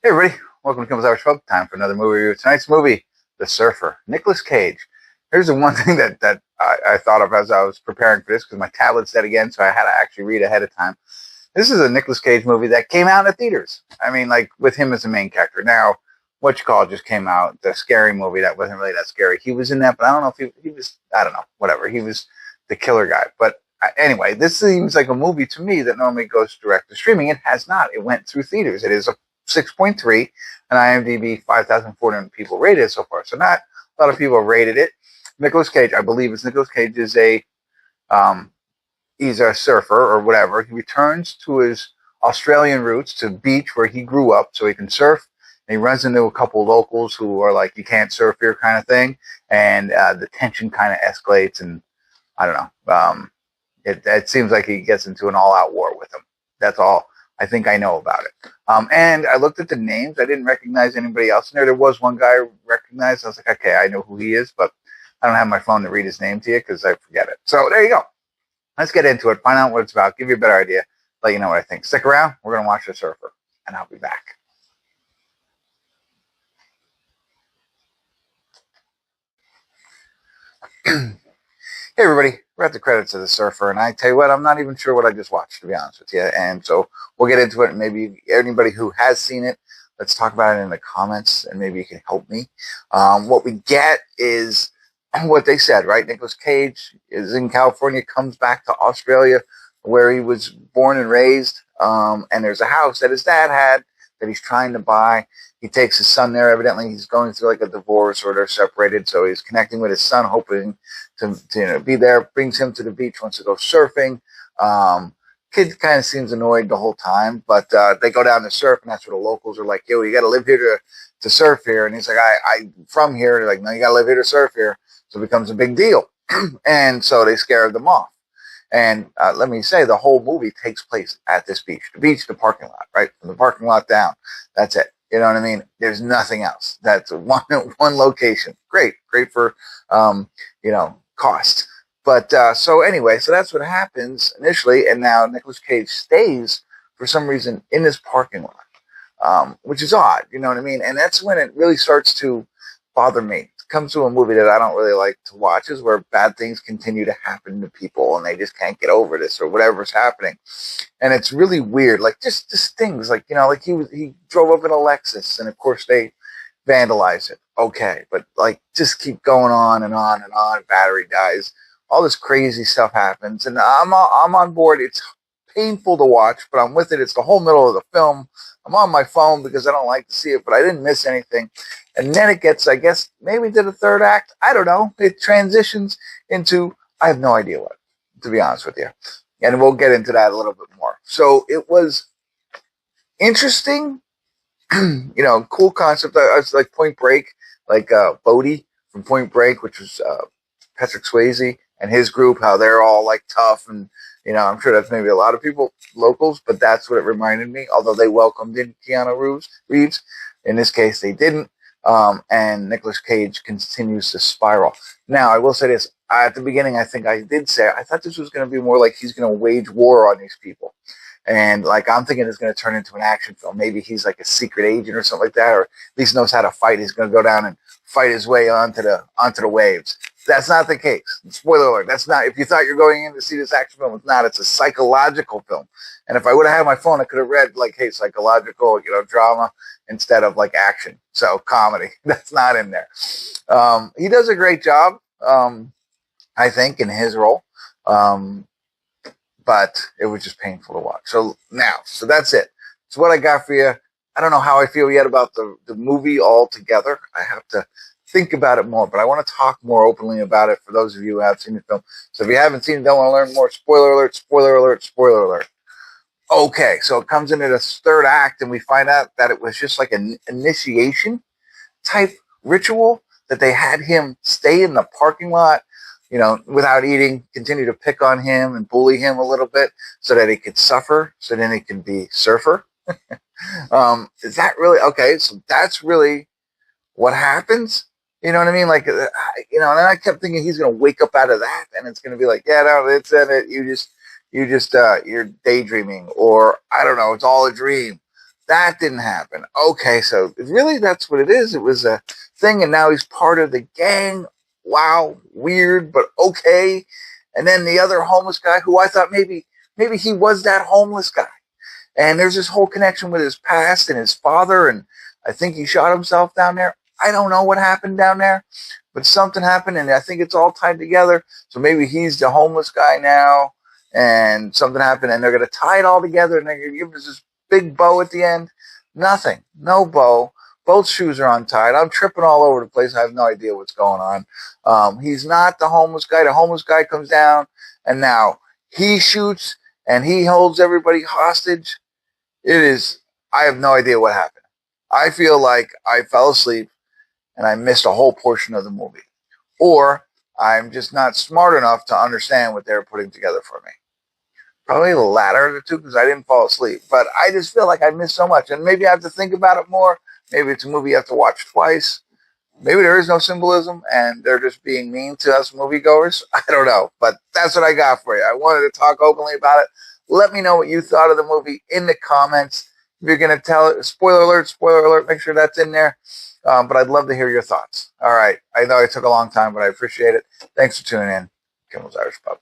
Hey everybody, welcome to Kimmel's Irish Pub. Time for another movie review. Tonight's movie, The Surfer, Nicolas Cage. Here's the one thing that I thought of as I was preparing for this, because my tablet's dead again, so I had to actually read ahead of time. This is a Nicolas Cage movie that came out in the theaters. I mean, like, with him as the main character. Now, What You Call just came out, the scary movie that wasn't really that scary. He was in that, but I don't know if he was, I don't know, whatever. He was the killer guy. But anyway, this seems like a movie to me that normally goes direct to streaming. It has not. It went through theaters. It is a 6.3, and IMDb 5,400 people rated it so far. So not a lot of people rated it. Nicolas Cage, I believe it's Nicolas Cage, is he's a surfer or whatever. He returns to his Australian roots, to the beach where he grew up so he can surf. And he runs into a couple of locals who are like, you can't surf here kind of thing. And the tension kind of escalates, and I don't know. It seems like he gets into an all-out war with them. That's all I think I know about it. And I looked at the names. I didn't recognize anybody else in there. There was one guy I recognized. I was like, okay, I know who he is, but I don't have my phone to read his name to you because I forget it. So there you go. Let's get into it. Find out what it's about. Give you a better idea. Let you know what I think. Stick around. We're going to watch The Surfer, and I'll be back. Hey everybody, we're at the credits of The Surfer, and I tell you what, I'm not even sure what I just watched, to be honest with you, and so we'll get into it, and maybe anybody who has seen it, let's talk about it in the comments, and maybe you can help me. What we get is what they said, right? Nicolas Cage is in California, comes back to Australia, where he was born and raised, and there's a house that his dad had that he's trying to buy. He takes his son there. Evidently, he's going through like a divorce, or they're separated, so he's connecting with his son, hoping to be there. Brings him to the beach, wants to go surfing. Kid kind of seems annoyed the whole time, but they go down to surf, and that's where the locals are like, yo, you got to live here to surf here. And he's like, I from here. They're like, no, you got to live here to surf here. So it becomes a big deal. And so they scare them off. And let me say, the whole movie takes place at this beach. The beach, the parking lot, right? From the parking lot down. That's it. You know what I mean? There's nothing else. That's one location. Great for cost. But so anyway, so that's what happens initially, and now Nicolas Cage stays for some reason in this parking lot, which is odd. You know what I mean? And that's when it really starts to bother me. It comes to a movie that I don't really like to watch, is where bad things continue to happen to people, and they just can't get over this or whatever's happening. And it's really weird, like just things like, like he drove up in a Lexus, and of course they vandalize it. Okay, but like just keep going on and on and on. Battery dies. All this crazy stuff happens, and I'm on board. It's painful to watch, but I'm with it. It's the whole middle of the film. I'm on my phone because I don't like to see it, but I didn't miss anything. And then it gets, I guess, maybe to the third act. I don't know. It transitions into, I have no idea what, to be honest with you. And we'll get into that a little bit more. So it was interesting, cool concept. I was like Point Break, like Bodie from Point Break, which was Patrick Swayze and his group, how they're all like tough, and I'm sure that's maybe a lot of people, locals, but that's what it reminded me. Although they welcomed in Keanu Reeves, in this case they didn't. And Nicolas Cage continues to spiral. Now, I will say this. At the beginning, I think I did say, I thought this was going to be more like he's going to wage war on these people. And like, I'm thinking it's going to turn into an action film. Maybe he's like a secret agent or something like that, or at least knows how to fight. He's going to go down and fight his way onto the waves. That's not the case. Spoiler alert. That's not, if you thought you're going in to see this action film, it's not. It's a psychological film. And if I would have had my phone, I could have read like, hey, psychological, drama instead of like action. So comedy. That's not in there. He does a great job, I think, in his role. But it was just painful to watch. So that's it. It's what I got for you. I don't know how I feel yet about the movie altogether. I have to think about it more, but I want to talk more openly about it for those of you who have seen the film. So if you haven't seen it, don't want to learn more, spoiler alert, spoiler alert, spoiler alert. Okay, so it comes into the third act, and we find out that it was just like an initiation type ritual, that they had him stay in the parking lot, without eating, continue to pick on him and bully him a little bit so that he could suffer, so then he can be surfer. Is that really, okay, so that's really what happens? You know what I mean? Like, and I kept thinking he's going to wake up out of that, and it's going to be like, yeah, no, it's in it. You're daydreaming, or I don't know, it's all a dream. That didn't happen. Okay, so really that's what it is. It was a thing, and now he's part of the gang. Wow, weird, but okay. And then the other homeless guy, who I thought maybe he was that homeless guy. And there's this whole connection with his past and his father, and I think he shot himself down there. I don't know what happened down there, but something happened, and I think it's all tied together. So maybe he's the homeless guy now, and something happened, and they're going to tie it all together, and they're going to give us this big bow at the end. Nothing. No bow. Both shoes are untied. I'm tripping all over the place. I have no idea what's going on. He's not the homeless guy. The homeless guy comes down, and now he shoots, and he holds everybody hostage. It is, I have no idea what happened. I feel like I fell asleep and I missed a whole portion of the movie. Or I'm just not smart enough to understand what they're putting together for me. Probably the latter of the two, because I didn't fall asleep. But I just feel like I missed so much. And maybe I have to think about it more. Maybe it's a movie you have to watch twice. Maybe there is no symbolism and they're just being mean to us moviegoers. I don't know. But that's what I got for you. I wanted to talk openly about it. Let me know what you thought of the movie in the comments. If you're going to tell it, spoiler alert, make sure that's in there. But I'd love to hear your thoughts. All right. I know it took a long time, but I appreciate it. Thanks for tuning in. Kimmel's Irish Pub.